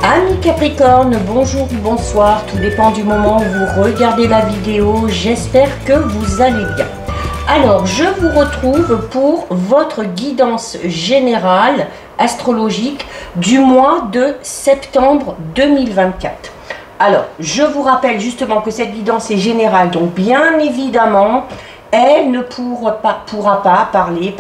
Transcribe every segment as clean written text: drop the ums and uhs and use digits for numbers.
Amis Capricorne, bonjour ou bonsoir, tout dépend du moment où vous regardez la vidéo, j'espère que vous allez bien. Alors, je vous retrouve pour votre guidance générale astrologique du mois de septembre 2024. Alors, je vous rappelle justement que cette guidance est générale, donc bien évidemment, elle ne pourra pas parler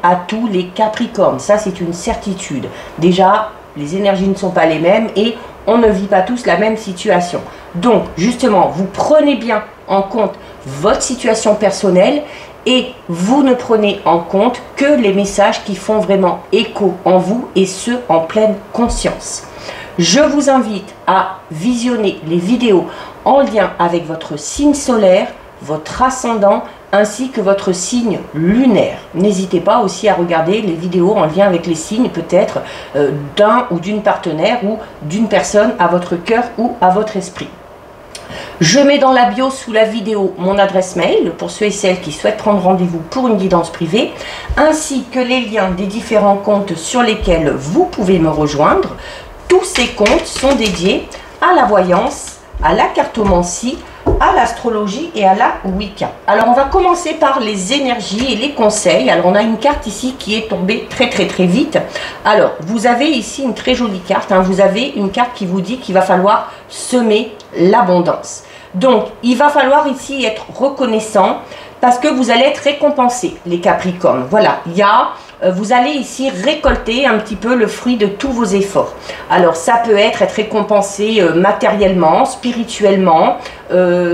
à tous les Capricornes. Ça, c'est une certitude. Déjà, les énergies ne sont pas les mêmes et on ne vit pas tous la même situation. Donc, justement, vous prenez bien en compte votre situation personnelle et vous ne prenez en compte que les messages qui font vraiment écho en vous et ce, en pleine conscience. Je vous invite à visionner les vidéos en lien avec votre signe solaire, votre ascendant, ainsi que votre signe lunaire. N'hésitez pas aussi à regarder les vidéos en lien avec les signes, peut-être d'un ou d'une partenaire ou d'une personne à votre cœur ou à votre esprit. Je mets dans la bio sous la vidéo mon adresse mail pour ceux et celles qui souhaitent prendre rendez-vous pour une guidance privée, ainsi que les liens des différents comptes sur lesquels vous pouvez me rejoindre. Tous ces comptes sont dédiés à la voyance, à la cartomancie, à l'astrologie et à la Wicca. Alors on va commencer par les énergies et les conseils. Alors on a une carte ici qui est tombée très vite. Alors vous avez ici une très jolie carte, hein. Vous avez une carte qui vous dit qu'il va falloir semer l'abondance. Donc il va falloir ici être reconnaissant parce que vous allez être récompensé, les Capricornes. Voilà, vous allez ici récolter un petit peu le fruit de tous vos efforts. Alors ça peut être récompensé matériellement, spirituellement,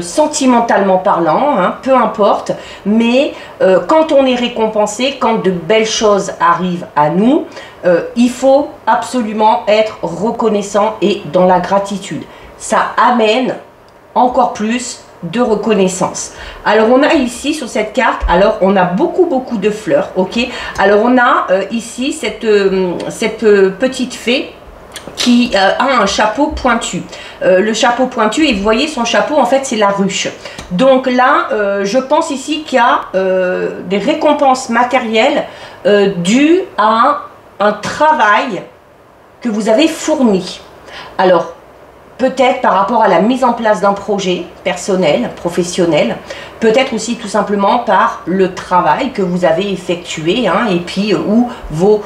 sentimentalement parlant, hein, peu importe. Mais quand on est récompensé, quand de belles choses arrivent à nous, il faut absolument être reconnaissant et dans la gratitude. Ça amène encore plus de reconnaissance. Alors on a ici sur cette carte, alors on a beaucoup de fleurs, ok. Alors on a ici cette petite fée qui a un chapeau pointu. Le chapeau pointu, et vous voyez son chapeau, en fait c'est la ruche. Donc là je pense ici qu'il y a des récompenses matérielles dues à un travail que vous avez fourni. Alors peut-être par rapport à la mise en place d'un projet personnel, professionnel, peut-être aussi tout simplement par le travail que vous avez effectué, hein, et puis où vos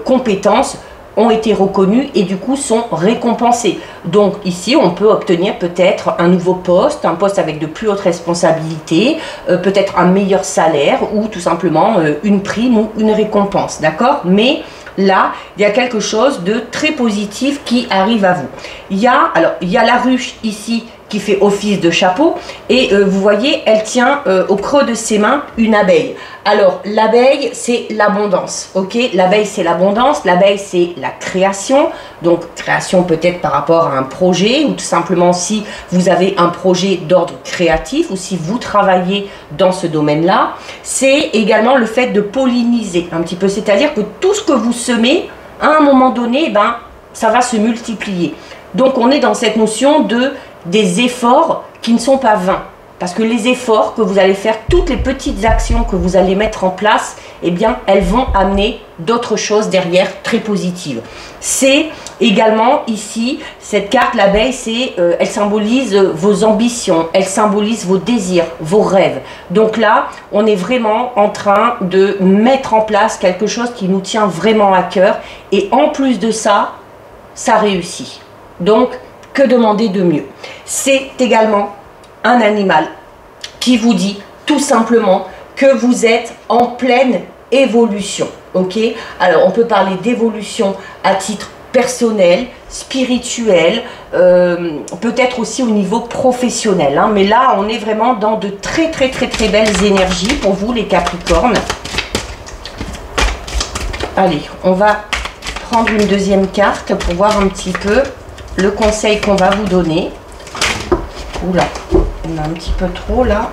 compétences ont été reconnues et du coup sont récompensées. Donc ici on peut obtenir peut-être un nouveau poste, un poste avec de plus hautes responsabilités, peut-être un meilleur salaire ou tout simplement une prime ou une récompense, d'accord? Mais là, il y a quelque chose de très positif qui arrive à vous. Il y a la ruche ici qui fait office de chapeau et vous voyez, elle tient au creux de ses mains une abeille. Alors, l'abeille, c'est l'abondance, ok? L'abeille, c'est l'abondance, l'abeille, c'est la création. Donc, création peut-être par rapport à un projet ou tout simplement si vous avez un projet d'ordre créatif ou si vous travaillez dans ce domaine-là. C'est également le fait de polliniser un petit peu, c'est-à-dire que tout ce que vous semez, à un moment donné, ben, ça va se multiplier. Donc, on est dans cette notion des efforts qui ne sont pas vains. Parce que les efforts que vous allez faire, toutes les petites actions que vous allez mettre en place, eh bien, elles vont amener d'autres choses derrière très positives. C'est également ici, cette carte, l'abeille, elle symbolise vos ambitions, elle symbolise vos désirs, vos rêves. Donc là, on est vraiment en train de mettre en place quelque chose qui nous tient vraiment à cœur. Et en plus de ça, ça réussit. Donc, que demander de mieux? C'est également un animal qui vous dit tout simplement que vous êtes en pleine évolution, ok? Alors on peut parler d'évolution à titre personnel, spirituel, peut-être aussi au niveau professionnel, hein, mais là on est vraiment dans de très belles énergies pour vous les Capricornes. Allez, on va prendre une deuxième carte pour voir un petit peu le conseil qu'on va vous donner. Oula, on a un petit peu trop là.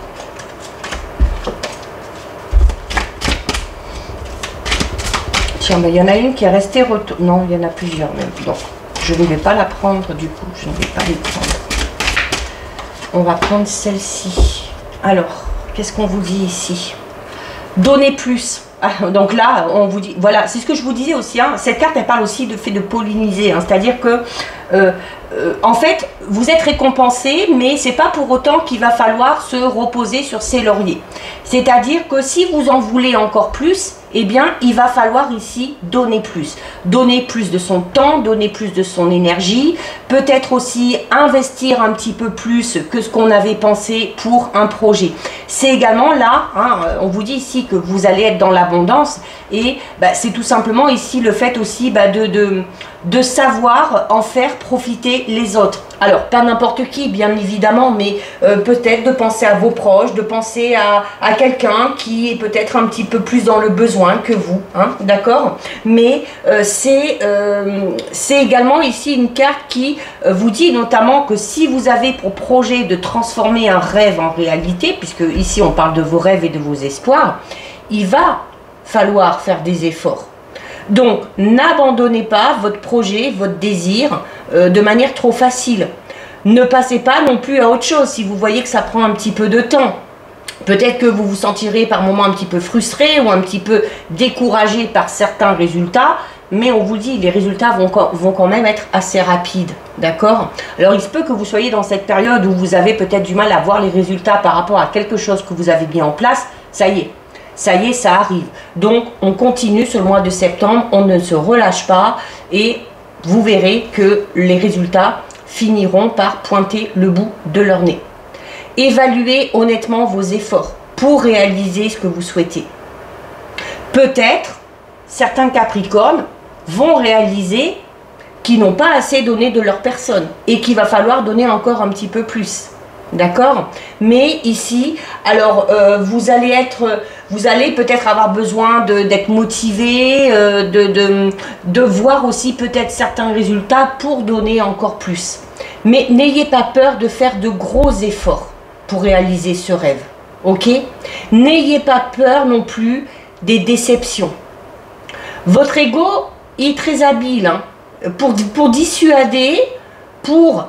Tiens, ben, il y en a une qui est restée retournée. Non, il y en a plusieurs même. Donc, je ne vais pas la prendre du coup. Je ne vais pas les prendre. On va prendre celle-ci. Alors, qu'est-ce qu'on vous dit ici? Donnez plus. Donc là, on vous dit, voilà, c'est ce que je vous disais aussi, hein, cette carte, elle parle aussi de fait de polliniser, hein, c'est-à-dire que, en fait, vous êtes récompensé, mais c'est pas pour autant qu'il va falloir se reposer sur ses lauriers. C'est-à-dire que si vous en voulez encore plus, eh bien, il va falloir ici donner plus de son temps, donner plus de son énergie, peut-être aussi investir un petit peu plus que ce qu'on avait pensé pour un projet. C'est également là, hein, on vous dit ici que vous allez être dans l'abondance et c'est tout simplement ici le fait aussi de savoir en faire profiter les autres. Alors, pas n'importe qui, bien évidemment, mais peut-être de penser à vos proches, de penser à quelqu'un qui est peut-être un petit peu plus dans le besoin que vous, hein, d'accord? Mais c'est également ici une carte qui vous dit notamment que si vous avez pour projet de transformer un rêve en réalité, puisque ici on parle de vos rêves et de vos espoirs, il va falloir faire des efforts. Donc, n'abandonnez pas votre projet, votre désir de manière trop facile. Ne passez pas non plus à autre chose si vous voyez que ça prend un petit peu de temps. Peut-être que vous vous sentirez par moments un petit peu frustré ou un petit peu découragé par certains résultats, mais on vous dit, les résultats vont quand même être assez rapides, d'accord? Alors, il se peut que vous soyez dans cette période où vous avez peut-être du mal à voir les résultats par rapport à quelque chose que vous avez mis en place. Ça y est, ça arrive. Donc, on continue sur le mois de septembre, on ne se relâche pas et vous verrez que les résultats finiront par pointer le bout de leur nez. Évaluez honnêtement vos efforts pour réaliser ce que vous souhaitez. Peut-être, certains Capricornes vont réaliser qu'ils n'ont pas assez donné de leur personne et qu'il va falloir donner encore un petit peu plus. D'accord? Mais ici, alors vous allez peut-être avoir besoin d'être motivé, de voir aussi peut-être certains résultats pour donner encore plus. Mais n'ayez pas peur de faire de gros efforts pour réaliser ce rêve. Ok? N'ayez pas peur non plus des déceptions. Votre ego est très habile hein, pour dissuader. Pour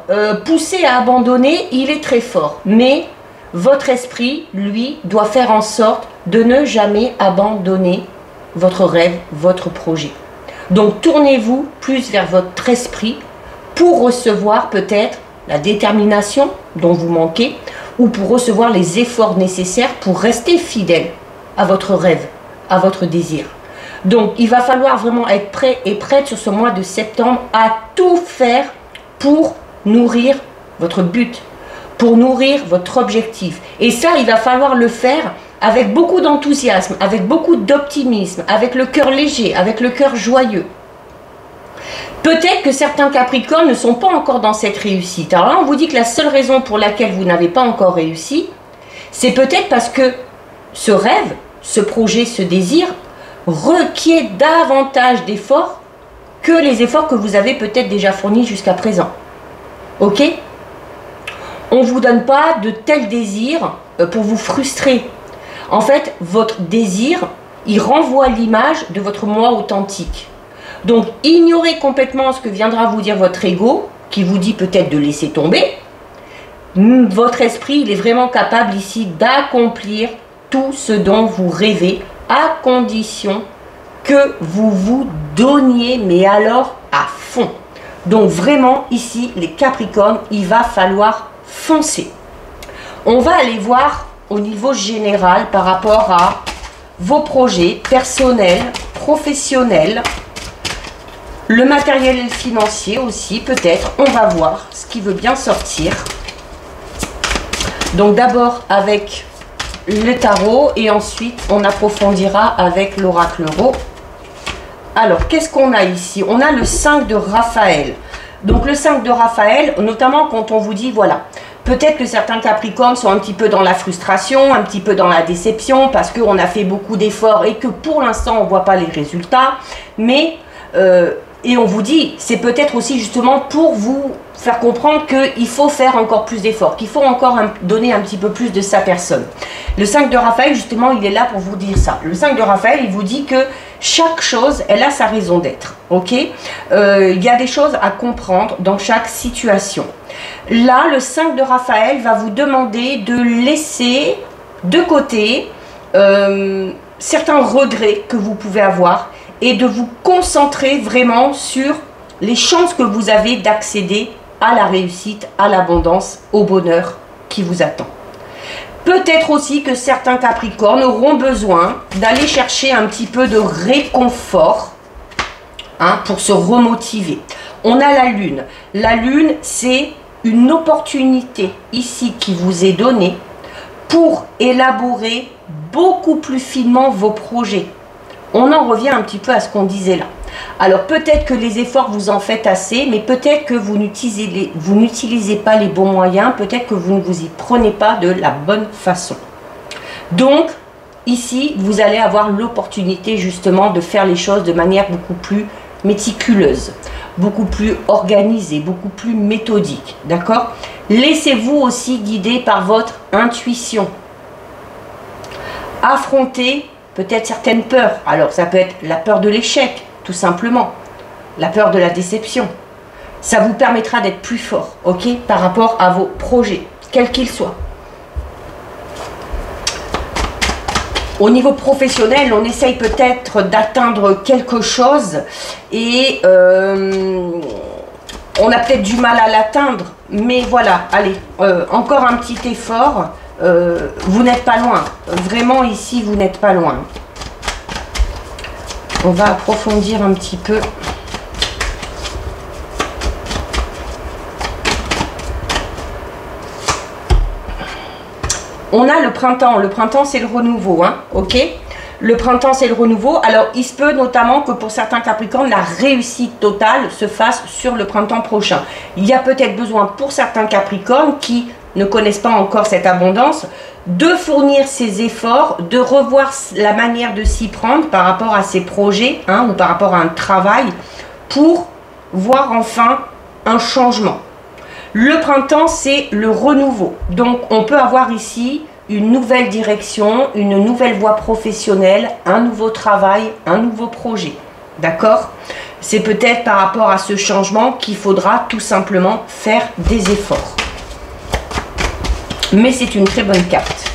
pousser à abandonner, il est très fort. Mais votre esprit, lui, doit faire en sorte de ne jamais abandonner votre rêve, votre projet. Donc, tournez-vous plus vers votre esprit pour recevoir peut-être la détermination dont vous manquez ou pour recevoir les efforts nécessaires pour rester fidèle à votre rêve, à votre désir. Donc, il va falloir vraiment être prêt et prête sur ce mois de septembre à tout faire pour nourrir votre but, pour nourrir votre objectif. Et ça, il va falloir le faire avec beaucoup d'enthousiasme, avec beaucoup d'optimisme, avec le cœur léger, avec le cœur joyeux. Peut-être que certains Capricornes ne sont pas encore dans cette réussite. Alors là, on vous dit que la seule raison pour laquelle vous n'avez pas encore réussi, c'est peut-être parce que ce rêve, ce projet, ce désir requiert davantage d'efforts que les efforts que vous avez peut-être déjà fournis jusqu'à présent. Ok? On ne vous donne pas de tels désirs pour vous frustrer. En fait, votre désir, il renvoie l'image de votre moi authentique. Donc, ignorez complètement ce que viendra vous dire votre ego, qui vous dit peut-être de laisser tomber. Votre esprit, il est vraiment capable ici d'accomplir tout ce dont vous rêvez, à condition que vous vous donniez, mais alors à fond. Donc vraiment ici, les Capricornes, il va falloir foncer. On va aller voir au niveau général par rapport à vos projets personnels, professionnels, le matériel financier aussi peut-être. On va voir ce qui veut bien sortir. Donc d'abord avec le tarot et ensuite on approfondira avec l'oracle Euro. Alors, qu'est-ce qu'on a ici? On a le 5 de Raphaël. Donc, le 5 de Raphaël, notamment quand on vous dit, voilà, peut-être que certains Capricornes sont un petit peu dans la frustration, un petit peu dans la déception, parce qu'on a fait beaucoup d'efforts et que pour l'instant, on ne voit pas les résultats. Mais, et on vous dit, c'est peut-être aussi justement pour vous faire comprendre qu'il faut faire encore plus d'efforts, qu'il faut encore donner un petit peu plus de sa personne. Le 5 de Raphaël, justement, il est là pour vous dire ça. Le 5 de Raphaël, il vous dit que chaque chose, elle a sa raison d'être. Ok? Il y a des choses à comprendre dans chaque situation. Là, le 5 de Raphaël va vous demander de laisser de côté certains regrets que vous pouvez avoir et de vous concentrer vraiment sur les chances que vous avez d'accéder à la réussite, à l'abondance, au bonheur qui vous attend. Peut-être aussi que certains Capricornes auront besoin d'aller chercher un petit peu de réconfort pour se remotiver. On a la Lune. La Lune, c'est une opportunité ici qui vous est donnée pour élaborer beaucoup plus finement vos projets. On en revient un petit peu à ce qu'on disait là. Alors peut-être que les efforts vous en faites assez, mais peut-être que vous n'utilisez pas les bons moyens, peut-être que vous ne vous y prenez pas de la bonne façon. Donc ici, vous allez avoir l'opportunité justement de faire les choses de manière beaucoup plus méticuleuse, beaucoup plus organisée, beaucoup plus méthodique, d'accord? Laissez-vous aussi guider par votre intuition. Affrontez peut-être certaines peurs. Alors ça peut être la peur de l'échec, tout simplement, la peur de la déception. Ça vous permettra d'être plus fort, ok, par rapport à vos projets, quels qu'ils soient. Au niveau professionnel, on essaye peut-être d'atteindre quelque chose et on a peut-être du mal à l'atteindre, mais voilà, allez, encore un petit effort, vous n'êtes pas loin, vraiment ici vous n'êtes pas loin. On va approfondir un petit peu. On a le printemps. Le printemps, c'est le renouveau, hein, ok? Le printemps, c'est le renouveau. Alors, il se peut notamment que pour certains Capricornes, la réussite totale se fasse sur le printemps prochain. Il y a peut-être besoin pour certains Capricornes qui ne connaissent pas encore cette abondance, de fournir ces efforts, de revoir la manière de s'y prendre par rapport à ses projets, hein, ou par rapport à un travail, pour voir enfin un changement. Le printemps, c'est le renouveau. Donc, on peut avoir ici une nouvelle direction, une nouvelle voie professionnelle, un nouveau travail, un nouveau projet. D'accord? C'est peut-être par rapport à ce changement qu'il faudra tout simplement faire des efforts. Mais c'est une très bonne carte.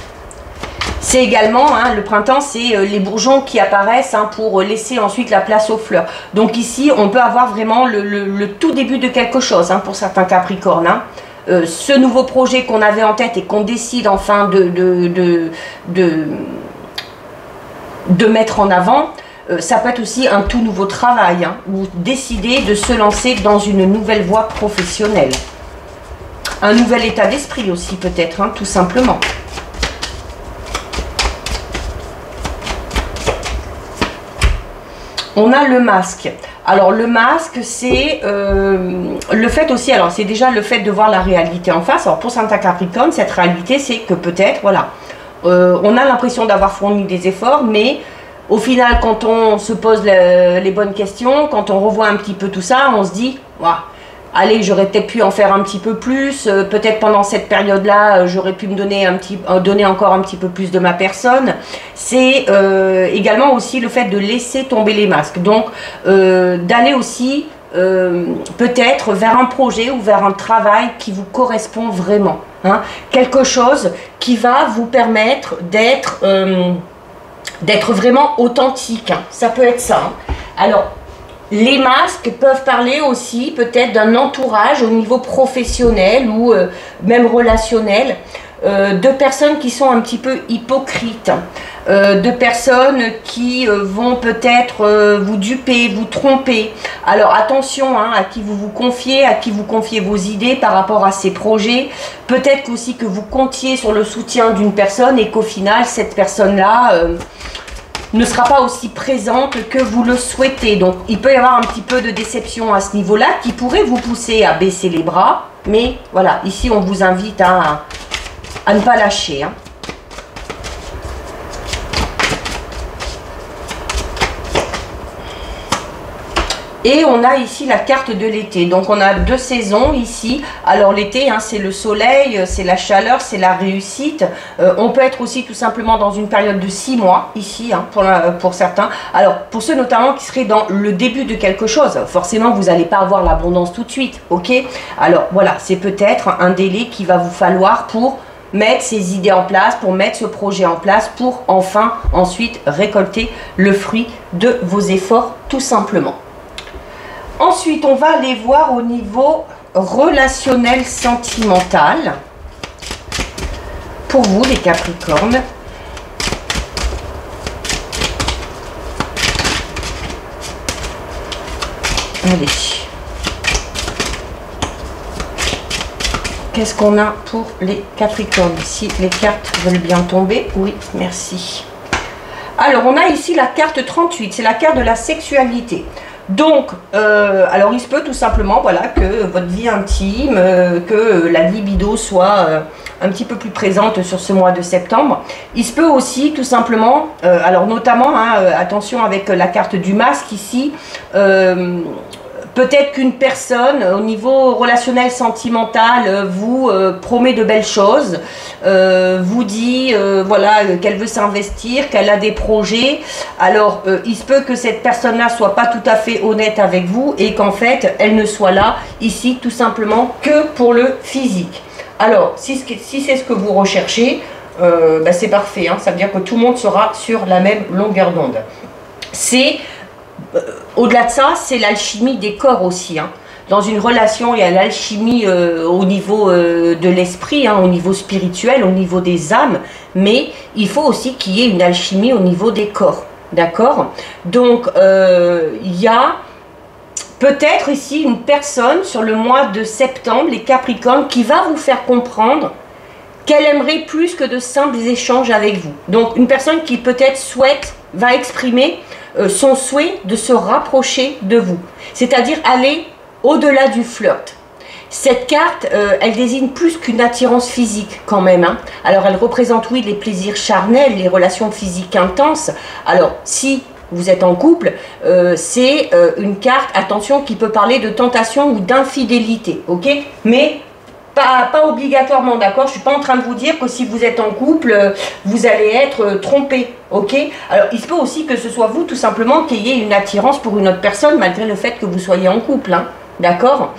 C'est également, hein, le printemps, c'est les bourgeons qui apparaissent, hein, pour laisser ensuite la place aux fleurs. Donc ici, on peut avoir vraiment le tout début de quelque chose, hein, pour certains Capricornes. Hein. Ce nouveau projet qu'on avait en tête et qu'on décide enfin de mettre en avant, ça peut être aussi un tout nouveau travail, hein, ou décider de se lancer dans une nouvelle voie professionnelle. Un nouvel état d'esprit aussi peut-être, hein, tout simplement. On a le masque. Alors le masque, c'est le fait aussi, alors c'est déjà le fait de voir la réalité en face. Alors pour certains Capricornes, cette réalité, c'est que peut-être, voilà, on a l'impression d'avoir fourni des efforts, mais au final, quand on se pose les bonnes questions, quand on revoit un petit peu tout ça, on se dit, waouh, allez, j'aurais peut-être pu en faire un petit peu plus, peut-être pendant cette période-là, j'aurais pu me donner encore un petit peu plus de ma personne. C'est également aussi le fait de laisser tomber les masques. Donc, d'aller aussi peut-être vers un projet ou vers un travail qui vous correspond vraiment. Hein. Quelque chose qui va vous permettre d'être vraiment authentique. Hein. Ça peut être ça. Hein. Alors, les masques peuvent parler aussi peut-être d'un entourage au niveau professionnel ou même relationnel, de personnes qui sont un petit peu hypocrites, de personnes qui vont peut-être vous duper, vous tromper. Alors attention, hein, à qui vous confiez, à qui vous confiez vos idées par rapport à ces projets. Peut-être aussi que vous comptiez sur le soutien d'une personne et qu'au final cette personne-là ne sera pas aussi présente que vous le souhaitez. Donc il peut y avoir un petit peu de déception à ce niveau-là qui pourrait vous pousser à baisser les bras. Mais voilà, ici on vous invite à ne pas lâcher. Hein. Et on a ici la carte de l'été. Donc on a deux saisons ici. Alors l'été, hein, c'est le soleil, c'est la chaleur, c'est la réussite. On peut être aussi tout simplement dans une période de 6 mois ici, hein, pour certains. Alors pour ceux notamment qui seraient dans le début de quelque chose, forcément vous n'allez pas avoir l'abondance tout de suite, ok? Alors voilà, c'est peut-être un délai qu'il va vous falloir pour mettre ses idées en place, pour mettre ce projet en place, pour enfin ensuite récolter le fruit de vos efforts tout simplement. Ensuite, on va aller voir au niveau relationnel sentimental. Pour vous les Capricornes. Allez. Qu'est-ce qu'on a pour les Capricornes? Si les cartes veulent bien tomber. Oui, merci. Alors, on a ici la carte 38. C'est la carte de la sexualité. Donc, alors il se peut tout simplement, voilà, que votre vie intime, que la libido soit un petit peu plus présente sur ce mois de septembre. Il se peut aussi tout simplement, alors notamment, hein, attention avec la carte du masque ici, peut-être qu'une personne au niveau relationnel sentimental vous promet de belles choses, vous dit voilà qu'elle veut s'investir, qu'elle a des projets. Alors il se peut que cette personne-là soit pas tout à fait honnête avec vous et qu'en fait elle ne soit là ici tout simplement que pour le physique. Alors si c'est ce que vous recherchez, bah, c'est parfait, hein, ça veut dire que tout le monde sera sur la même longueur d'onde. C'est au-delà de ça, c'est l'alchimie des corps aussi. Hein. Dans une relation, il y a l'alchimie au niveau de l'esprit, hein, au niveau spirituel, au niveau des âmes, mais il faut aussi qu'il y ait une alchimie au niveau des corps. D'accord? Donc, il y a peut-être ici une personne sur le mois de septembre, les Capricornes, qui va vous faire comprendre qu'elle aimerait plus que de simples échanges avec vous. Donc, une personne qui peut-être va exprimer son souhait de se rapprocher de vous, c'est-à-dire aller au-delà du flirt. Cette carte, elle désigne plus qu'une attirance physique quand même. Hein. Alors elle représente oui les plaisirs charnels, les relations physiques intenses. Alors si vous êtes en couple, c'est une carte, attention, qui peut parler de tentation ou d'infidélité, ok? Mais pas obligatoirement, d'accord? Je ne suis pas en train de vous dire que si vous êtes en couple, vous allez être trompé, ok? Alors, il se peut aussi que ce soit vous, tout simplement, qui ayez une attirance pour une autre personne, malgré le fait que vous soyez en couple, hein, d'accord?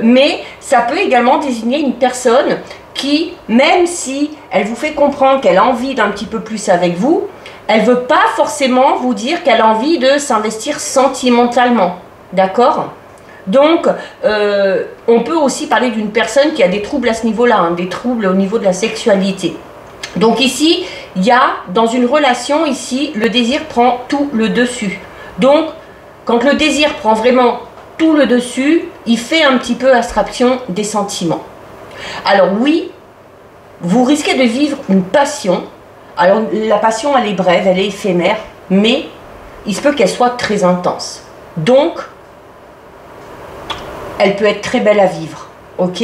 Mais ça peut également désigner une personne qui, même si elle vous fait comprendre qu'elle a envie d'un petit peu plus avec vous, elle ne veut pas forcément vous dire qu'elle a envie de s'investir sentimentalement, d'accord? Donc, on peut aussi parler d'une personne qui a des troubles à ce niveau-là, hein, des troubles au niveau de la sexualité. Donc ici, il y a, dans une relation, ici, le désir prend tout le dessus. Donc, quand le désir prend vraiment tout le dessus, il fait un petit peu abstraction des sentiments. Alors oui, vous risquez de vivre une passion. Alors, la passion, elle est brève, elle est éphémère, mais il se peut qu'elle soit très intense. Donc, elle peut être très belle à vivre, ok?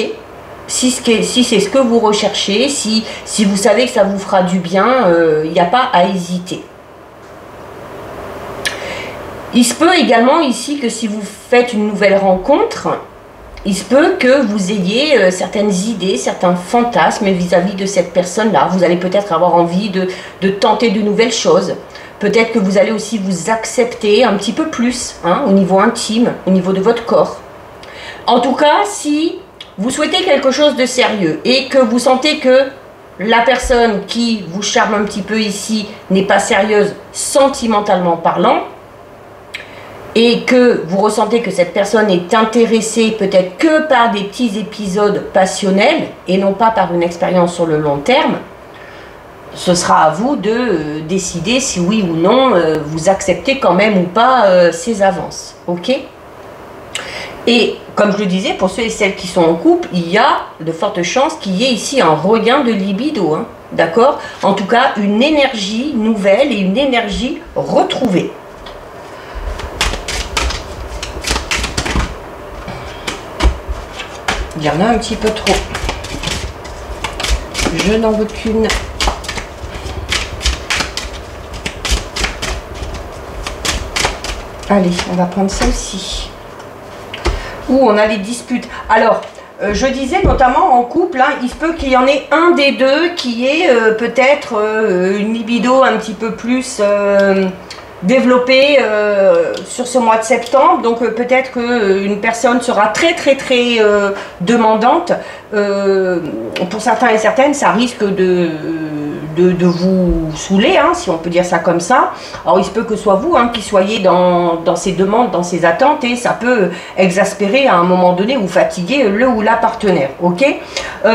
Si c'est ce que vous recherchez, si vous savez que ça vous fera du bien, il n'y a pas à hésiter. Il se peut également ici que si vous faites une nouvelle rencontre, il se peut que vous ayez certaines idées, certains fantasmes vis-à-vis de cette personne-là. Vous allez peut-être avoir envie de tenter de nouvelles choses. Peut-être que vous allez aussi vous accepter un petit peu plus, hein, au niveau intime, au niveau de votre corps. En tout cas, si vous souhaitez quelque chose de sérieux et que vous sentez que la personne qui vous charme un petit peu ici n'est pas sérieuse sentimentalement parlant, et que vous ressentez que cette personne est intéressée peut-être que par des petits épisodes passionnels et non pas par une expérience sur le long terme, ce sera à vous de décider si oui ou non vous acceptez quand même ou pas ces avances, ok? Et comme je le disais, pour ceux et celles qui sont en couple, il y a de fortes chances qu'il y ait ici un regain de libido, hein, d'accord? En tout cas, une énergie nouvelle et une énergie retrouvée. Il y en a un petit peu trop. Je n'en veux qu'une. Allez, on va prendre celle-ci. Où on a les disputes. Alors, je disais notamment en couple, hein, il se peut qu'il y en ait un des deux qui ait peut-être une libido un petit peu plus développer sur ce mois de septembre. Donc peut-être qu'une personne sera très demandante. Pour certains et certaines, ça risque de vous saouler, hein, si on peut dire ça comme ça. Alors il se peut que ce soit vous qui soyez dans ces demandes, dans ces attentes, et ça peut exaspérer à un moment donné ou fatiguer le ou la partenaire. Ok,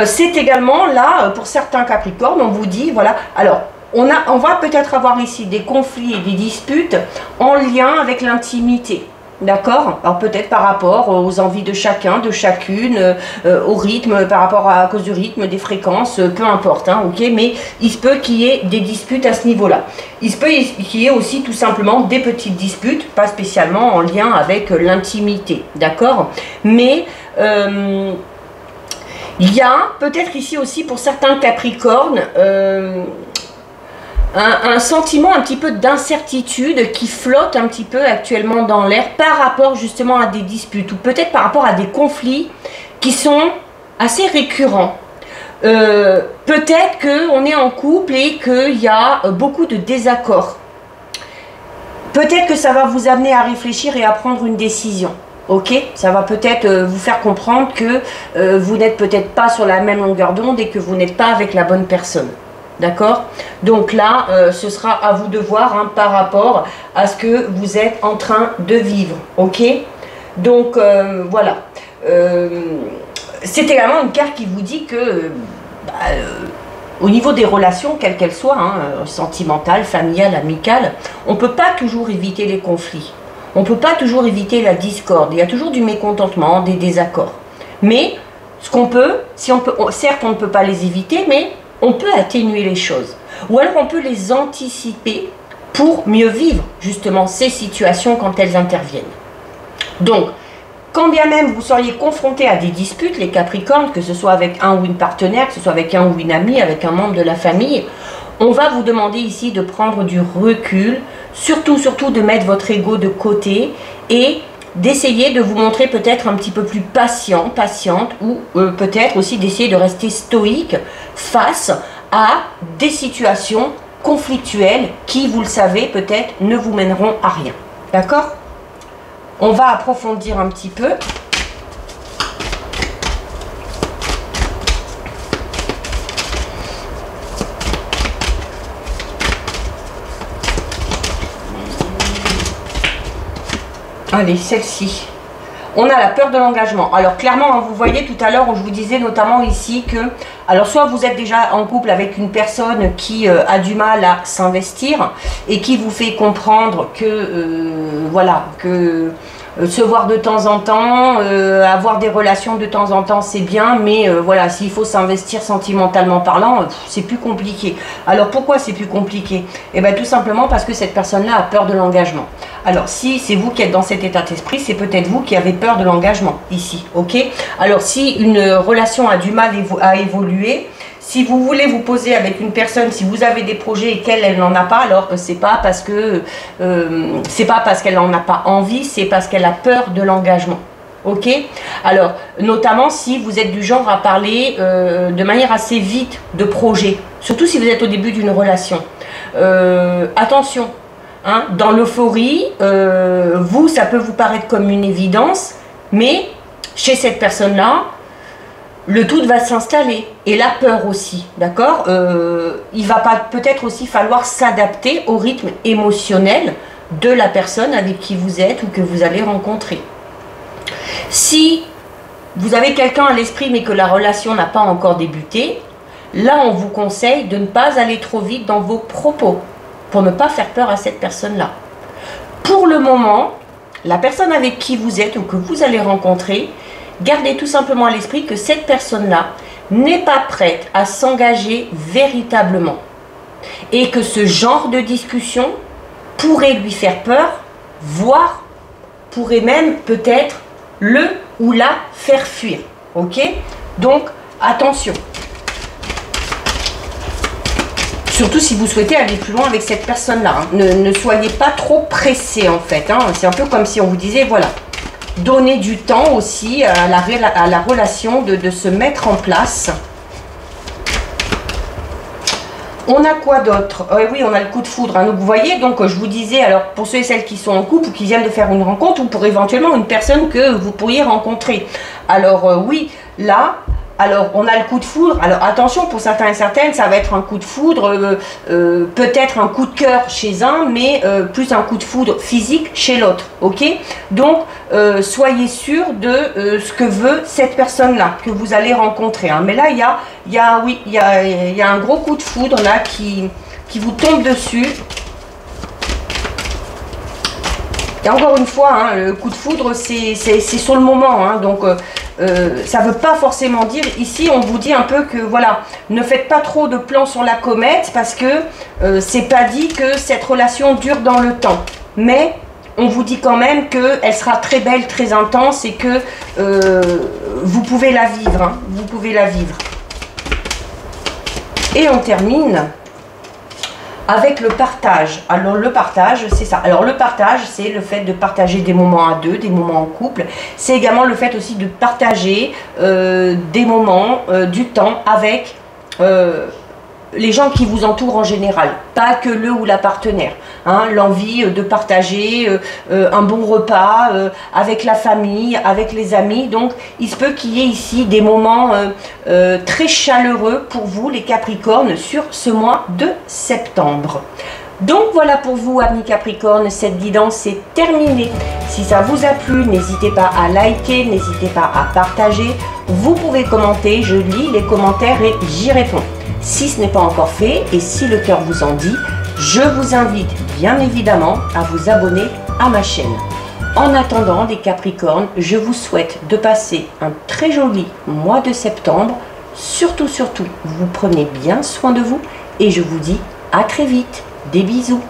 c'est également là pour certains Capricornes, on vous dit voilà. Alors on va peut-être avoir ici des conflits et des disputes en lien avec l'intimité. D'accord? Alors peut-être par rapport aux envies de chacun, de chacune, au rythme, par rapport à cause du rythme, des fréquences, peu importe, hein, ok? Mais il se peut qu'il y ait des disputes à ce niveau-là. Il se peut qu'il y ait aussi tout simplement des petites disputes, pas spécialement en lien avec l'intimité, d'accord? Mais il y a peut-être ici aussi pour certains Capricornes un sentiment un petit peu d'incertitude qui flotte un petit peu actuellement dans l'air par rapport justement à des disputes ou peut-être par rapport à des conflits qui sont assez récurrents. Peut-être qu'on est en couple et qu'il y a beaucoup de désaccords. Peut-être que ça va vous amener à réfléchir et à prendre une décision. Ok, ça va peut-être vous faire comprendre que vous n'êtes peut-être pas sur la même longueur d'onde et que vous n'êtes pas avec la bonne personne. D'accord? Donc là, ce sera à vous de voir hein, par rapport à ce que vous êtes en train de vivre. Ok? Donc voilà. C'est également une carte qui vous dit que au niveau des relations, quelles qu'elles soient, hein, sentimentales, familiales, amicales, on ne peut pas toujours éviter les conflits. On ne peut pas toujours éviter la discorde. Il y a toujours du mécontentement, des désaccords. Mais ce qu'on peut, si on peut, certes on ne peut pas les éviter, mais on peut atténuer les choses. Ou alors on peut les anticiper pour mieux vivre justement ces situations quand elles interviennent. Donc, quand bien même vous seriez confronté à des disputes, les Capricornes, que ce soit avec un ou une partenaire, que ce soit avec un ou une amie, avec un membre de la famille, on va vous demander ici de prendre du recul, surtout de mettre votre ego de côté et d'essayer de vous montrer peut-être un petit peu plus patient, patiente, ou peut-être aussi d'essayer de rester stoïque face à des situations conflictuelles qui, vous le savez, peut-être ne vous mèneront à rien. D'accord? On va approfondir un petit peu. Allez, celle-ci. On a la peur de l'engagement. Alors clairement, hein, vous voyez tout à l'heure où je vous disais notamment ici que, alors soit vous êtes déjà en couple avec une personne qui a du mal à s'investir et qui vous fait comprendre que, voilà, que se voir de temps en temps, avoir des relations de temps en temps, c'est bien, mais voilà, s'il faut s'investir sentimentalement parlant, c'est plus compliqué. Alors pourquoi c'est plus compliqué? Eh bien tout simplement parce que cette personne-là a peur de l'engagement. Alors si c'est vous qui êtes dans cet état d'esprit, c'est peut-être vous qui avez peur de l'engagement ici, ok? Alors si une relation a du mal à évoluer, si vous voulez vous poser avec une personne, si vous avez des projets et qu'elle, elle n'en a pas, alors c'est pas parce qu'elle n'en a pas envie, c'est parce qu'elle a peur de l'engagement. Ok? Alors, notamment si vous êtes du genre à parler de manière assez vite de projet, surtout si vous êtes au début d'une relation. Attention, hein, dans l'euphorie, ça peut vous paraître comme une évidence, mais chez cette personne-là, le doute va s'installer et la peur aussi, d'accord? Il va peut-être aussi falloir s'adapter au rythme émotionnel de la personne avec qui vous êtes ou que vous allez rencontrer. Si vous avez quelqu'un à l'esprit mais que la relation n'a pas encore débuté, là on vous conseille de ne pas aller trop vite dans vos propos pour ne pas faire peur à cette personne-là. Pour le moment, la personne avec qui vous êtes ou que vous allez rencontrer, gardez tout simplement à l'esprit que cette personne-là n'est pas prête à s'engager véritablement et que ce genre de discussion pourrait lui faire peur, voire pourrait même peut-être le ou la faire fuir. Ok? Donc, attention. Surtout si vous souhaitez aller plus loin avec cette personne-là. Hein. Ne soyez pas trop pressé en fait. Hein. C'est un peu comme si on vous disait, voilà, donner du temps aussi à la relation de se mettre en place. On a quoi d'autre? Oui, on a le coup de foudre. Hein. Donc vous voyez, donc je vous disais, alors pour ceux et celles qui sont en couple ou qui viennent de faire une rencontre, ou pour éventuellement une personne que vous pourriez rencontrer. Alors oui, là, alors on a le coup de foudre. Alors attention, pour certains et certaines, ça va être un coup de foudre, peut-être un coup de cœur chez un, mais plus un coup de foudre physique chez l'autre. Ok? Donc soyez sûr de ce que veut cette personne-là que vous allez rencontrer. Hein. Mais là, il y a un gros coup de foudre là qui vous tombe dessus. Et encore une fois, hein, le coup de foudre, c'est sur le moment. Hein, donc, ça ne veut pas forcément dire, ici, on vous dit un peu que, voilà, ne faites pas trop de plans sur la comète parce que c'est pas dit que cette relation dure dans le temps. Mais on vous dit quand même qu'elle sera très belle, très intense et que vous pouvez la vivre. Hein, vous pouvez la vivre. Et on termine avec le partage. Alors le partage, c'est ça. Alors le partage, c'est le fait de partager des moments à deux, des moments en couple. C'est également le fait aussi de partager des moments, du temps avec les gens qui vous entourent en général. Pas que le ou la partenaire. Hein, l'envie de partager un bon repas avec la famille, avec les amis. Donc il se peut qu'il y ait ici des moments très chaleureux pour vous les Capricornes sur ce mois de septembre. Donc voilà pour vous amis Capricornes, cette guidance est terminée. Si ça vous a plu, n'hésitez pas à liker, n'hésitez pas à partager. Vous pouvez commenter, je lis les commentaires et j'y réponds. Si ce n'est pas encore fait et si le cœur vous en dit, je vous invite bien évidemment à vous abonner à ma chaîne. En attendant les Capricornes, je vous souhaite de passer un très joli mois de septembre. Surtout, vous prenez bien soin de vous et je vous dis à très vite. Des bisous.